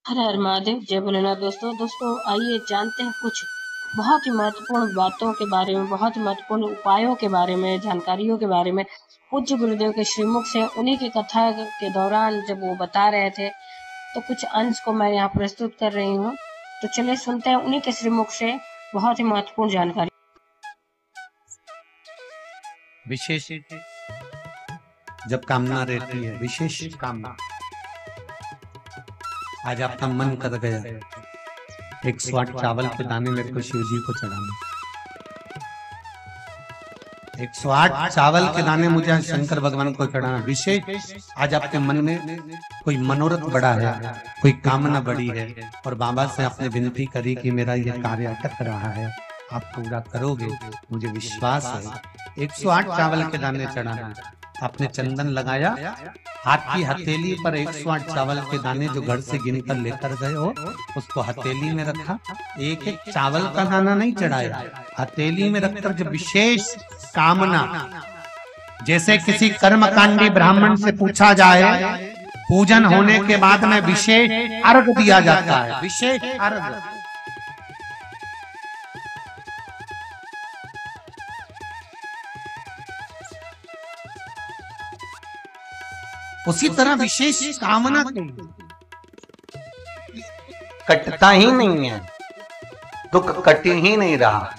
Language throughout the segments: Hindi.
हर हर महादेव, जय भोलेनाथ। दोस्तों आइए जानते हैं कुछ बहुत ही महत्वपूर्ण बातों के बारे में, बहुत ही महत्वपूर्ण उपायों के बारे में, जानकारियों के बारे में। पूज्य गुरुदेव के श्रीमुख से उन्हीं की कथा के दौरान जब वो बता रहे थे, तो कुछ अंश को मैं यहाँ प्रस्तुत कर रही हूँ। तो चलिए सुनते हैं उन्हीं के श्रीमुख से बहुत ही महत्वपूर्ण जानकारी। विशेष जब कामना रहती है, विशेष कामना, आज आपका मन कर गया 108 चावल के दाने मेरे को शिव जी को चढ़ाना, 108 चावल के दाने मुझे शंकर भगवान को चढ़ाना। विशेष आज आपके मन में कोई मनोरथ बड़ा है, कोई कामना बड़ी है, और बाबा से आपने विनती करी कि मेरा ये कार्य अटक रहा है, आप पूरा करोगे, मुझे विश्वास है। 108 चावल के दाने चढ़ाना। आपने चंदन लगाया, हाथ की हथेली पर 108 चावल के दाने जो घर से गिनकर लेकर गए हो, उसको हथेली में रखा। एक एक चावल का दाना नहीं चढ़ाया, हथेली में रखकर जो विशेष कामना, जैसे किसी कर्मकांडी ब्राह्मण से पूछा जाए, पूजन होने के बाद में विशेष अर्घ दिया जाता है, विशेष अर्घ। उसी तरह विशेष कामना कटता ही नहीं है, दुख कट ही नहीं रहा।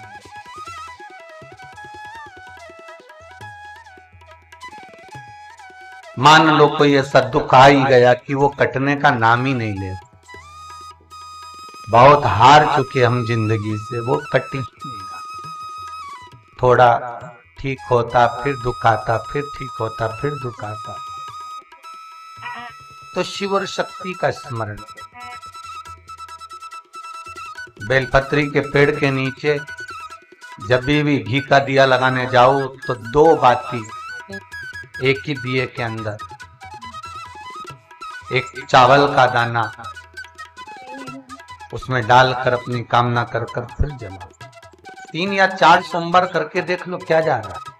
मान लो कोई ऐसा दुख आ ही गया कि वो कटने का नाम ही नहीं ले, बहुत हार चुके हम जिंदगी से, वो कट ही नहीं रहा। थोड़ा ठीक होता फिर दुख आता, फिर ठीक होता फिर दुख आता। तो शिव और शक्ति का स्मरण। बेलपत्री के पेड़ के नीचे जब भी घी का दिया लगाने जाओ तो 2 बाती एक ही दिए के अंदर, एक चावल का दाना उसमें डालकर अपनी कामना कर फिर जलाओ। 3 या 4 सोमवार करके देख लो क्या जा रहा है।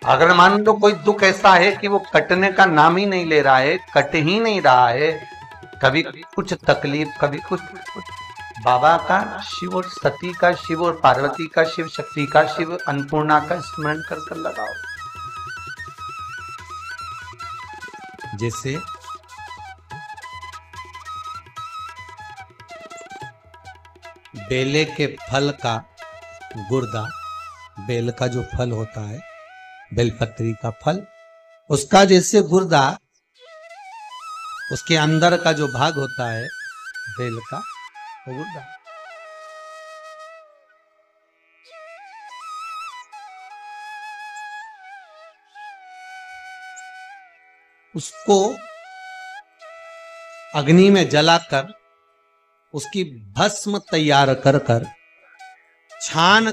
अगर मान लो कोई दुख ऐसा है कि वो कटने का नाम ही नहीं ले रहा है, कट ही नहीं रहा है, कभी कुछ तकलीफ, कभी कुछ, बाबा का, शिव और सती का, शिव और पार्वती का, शिव शक्ति का, शिव अन्नपूर्णा का स्मरण कर लगाओ। जैसे बेले के फल का गुर्दा, बेल का जो फल होता है, बेलपत्री का फल, उसका जैसे गुर्दा, उसके अंदर का जो भाग होता है बेल का, वो गुर्दा, उसको अग्नि में जलाकर उसकी भस्म तैयार कर छान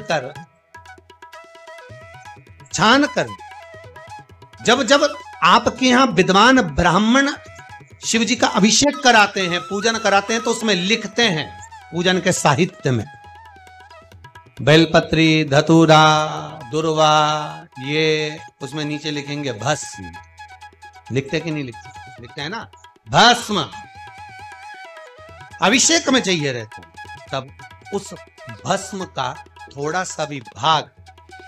कर जब आपके यहां विद्वान ब्राह्मण शिव जी का अभिषेक कराते हैं, पूजन कराते हैं, तो उसमें लिखते हैं पूजन के साहित्य में, बेलपत्री, धतूरा, दुर्वा, ये उसमें नीचे लिखेंगे भस्म। लिखते कि नहीं लिखते? लिखते हैं ना, भस्म अभिषेक में चाहिए रहते हैं। तब उस भस्म का थोड़ा सा भी भाग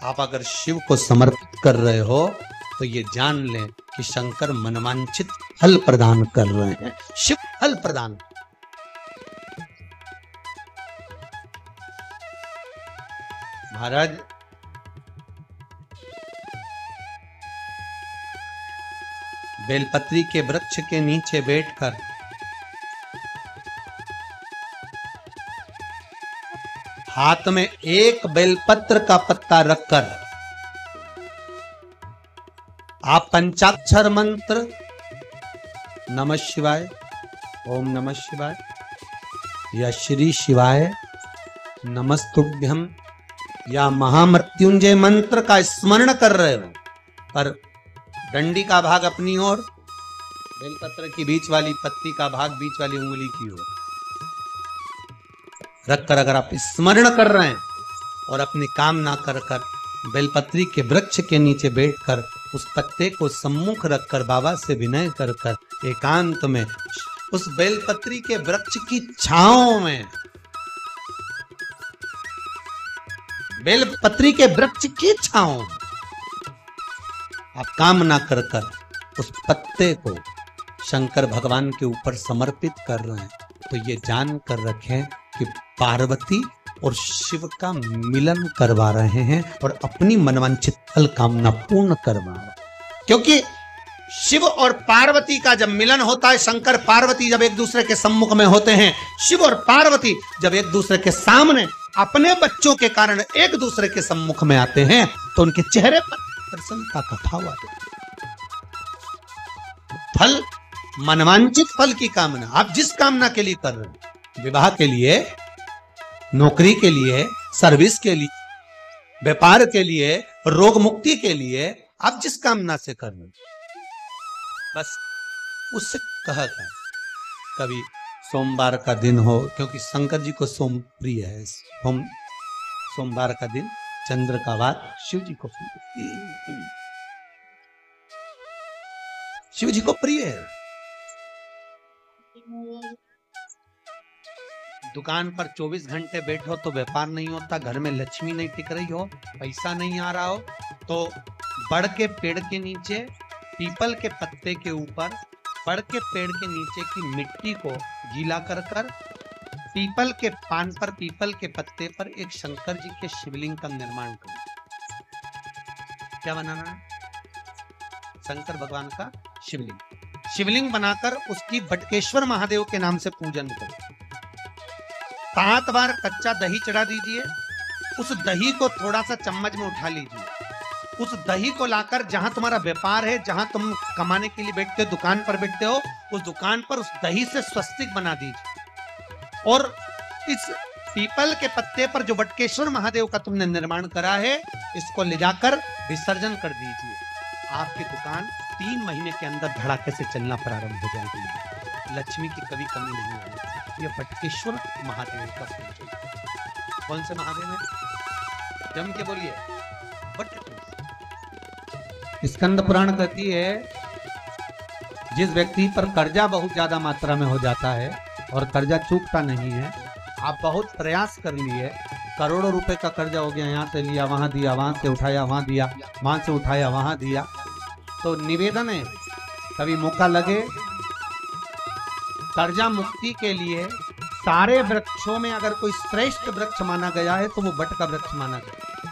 आप अगर शिव को समर्पित कर रहे हो तो ये जान लें कि शंकर मनवांछित फल प्रदान कर रहे हैं। शिव फल प्रदान। महाराज, बेलपत्री के वृक्ष के नीचे बैठकर हाथ में एक बेलपत्र का पत्ता रखकर आप पंचाक्षर मंत्र नमः शिवाय, ओम नमः शिवाय या श्री शिवाय नमस्तुभ्यम या महामृत्युंजय मंत्र का स्मरण कर रहे हो, पर डंडी का भाग अपनी ओर, बेलपत्र की बीच वाली पत्ती का भाग बीच वाली उंगली की ओर रखकर अगर आप स्मरण कर रहे हैं और अपनी कामना कर बेलपत्री के वृक्ष के नीचे बैठकर उस पत्ते को सम्मुख रखकर बाबा से विनय कर एकांत में उस बेलपत्री के वृक्ष की छांव में, बेलपत्री के वृक्ष की छांव आप कामना कर कर उस पत्ते को शंकर भगवान के ऊपर समर्पित कर रहे हैं, तो ये जान कर रखें कि पार्वती और शिव का मिलन करवा रहे हैं और अपनी मनवांछित फल कामना पूर्ण करवा रहे हैं। क्योंकि शिव और पार्वती का जब मिलन होता है, शंकर पार्वती जब एक दूसरे के सम्मुख में होते हैं, शिव और पार्वती जब एक दूसरे के सामने अपने बच्चों के कारण एक दूसरे के सम्मुख में आते हैं, तो उनके चेहरे पर प्रसन्नता का भाव आता है। फल, मनवांछित फल की कामना आप जिस कामना के लिए कर रहे हैं, विवाह के लिए, नौकरी के लिए, सर्विस के लिए, व्यापार के लिए, रोग मुक्ति के लिए, आप जिस कामना से कर रहे हैं, बस उससे कहा था। कभी सोमवार का दिन हो, क्योंकि शंकर जी को सोम प्रिय है, सोमवार का दिन, चंद्र का वार शिव जी को प्रिय, शिव जी को प्रिय है। दुकान पर 24 घंटे बैठो तो व्यापार नहीं होता, घर में लक्ष्मी नहीं टिक रही हो, पैसा नहीं आ रहा हो, तो बड़ के पेड़ के नीचे, पीपल के पत्ते के ऊपर, बड़ के पेड़ के नीचे की मिट्टी को गीला कर कर पीपल के पान पर, पीपल के पत्ते पर एक शंकर जी के शिवलिंग का निर्माण करो। क्या बनाना है? शंकर भगवान का शिवलिंग। शिवलिंग बनाकर उसकी बटकेश्वर महादेव के नाम से पूजन करो। 7 बार कच्चा दही चढ़ा दीजिए। उस दही को थोड़ा सा चम्मच में उठा लीजिए। उस दही को लाकर जहां तुम्हारा व्यापार है, जहां तुम कमाने के लिए बैठते हो, दुकान पर बैठते हो, उस दुकान पर उस दही से स्वस्तिक बना दीजिए। और इस पीपल के पत्ते पर जो बटकेश्वर महादेव का तुमने निर्माण करा है, इसको ले जाकर विसर्जन कर दीजिए। आपकी दुकान 3 महीने के अंदर धड़ाके से चलना प्रारंभ हो जाएगी। लक्ष्मी की कभी कमी नहीं आएगी। ये बटकेश्वर महादेव का पूजन। कौन से महादेव है? जम के बोलिए, बटकेश्वर। स्कंद पुराण कहती है, जिस व्यक्ति पर कर्जा बहुत ज्यादा मात्रा में हो जाता है और कर्जा चूकता नहीं है, आप बहुत प्रयास कर लिए, करोड़ों रुपए का कर्जा हो गया, यहाँ से लिया वहां दिया, वहां से उठाया वहां दिया, वहां से उठाया वहां दिया, तो निवेदन है, कभी मौका लगे, कर्जा मुक्ति के लिए सारे वृक्षों में अगर कोई श्रेष्ठ वृक्ष माना गया है तो वो बट का वृक्ष माना गया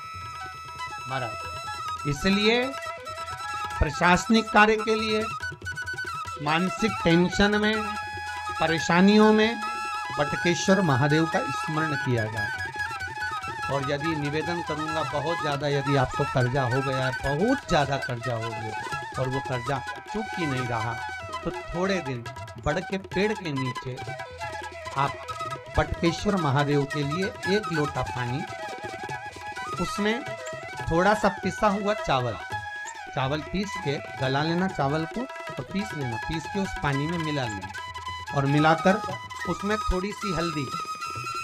महाराज। इसलिए प्रशासनिक कार्य के लिए, मानसिक टेंशन में, परेशानियों में बटकेश्वर महादेव का स्मरण किया जाए। और यदि निवेदन करूंगा बहुत ज्यादा, यदि आपको कर्जा हो गया है, बहुत ज्यादा कर्जा हो गया और वो कर्जा चूक ही नहीं रहा, तो थोड़े दिन बड़ के पेड़ के नीचे आप बटकेश्वर महादेव के लिए 1 लोटा पानी, उसमें थोड़ा सा पिसा हुआ चावल पीस के गला लेना, चावल को और पीस लेना, पीस के उस पानी में मिला लेना और मिलाकर उसमें थोड़ी सी हल्दी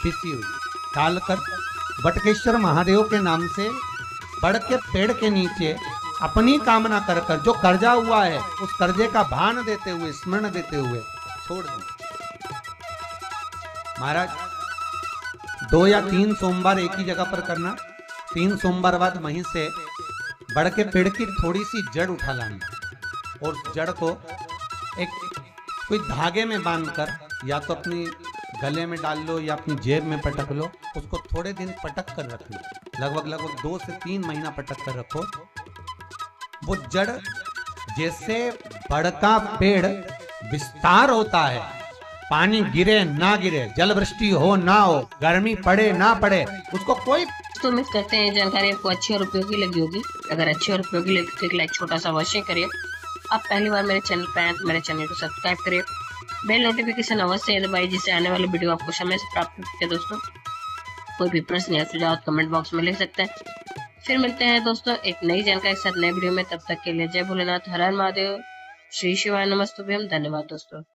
पिसी हुई डालकर बटकेश्वर महादेव के नाम से बड़ के पेड़ के नीचे अपनी कामना कर कर जो कर्जा हुआ है उस कर्जे का भान देते हुए, स्मरण देते हुए छोड़ दें। महाराज 2 या 3 सोमवार एक ही जगह पर करना। 3 सोमवार बाद वहीं से बड़ के पेड़ की थोड़ी सी जड़ उठा लाना और जड़ को एक कोई धागे में बांधकर या तो अपनी गले में डाल लो या अपनी जेब में पटक लो, उसको थोड़े दिन पटक कर रख लो, लगभग 2 से 3 महीना पटक कर रखो। वो जड़ जैसे बड़ का पेड़ विस्तार होता है, पानी गिरे ना गिरे, जल वृष्टि हो ना हो, गर्मी पड़े ना पड़े, उसको कोई तो उम्मीद करते हैं जानकारी आपको अच्छी और उपयोगी लगी होगी। अगर अच्छी और उपयोगी लगी तो एक लाइक छोटा सा अवश्य करिए। आप पहली बार मेरे चैनल पर आए तो मेरे चैनल को सब्सक्राइब करिए, बेल नोटिफिकेशन अवश्य दबाइए, जिससे आने वाले वीडियो आपको समय से प्राप्त हो सके। दोस्तों कोई भी प्रश्न या सुझाव कमेंट बॉक्स में लिख सकते हैं। फिर मिलते हैं दोस्तों एक नई जानकारी के साथ नए वीडियो में। तब तक के लिए जय भोलेनाथ, हर हर महादेव, श्री शिवाय नमस्तुभ्यम। धन्यवाद दोस्तों।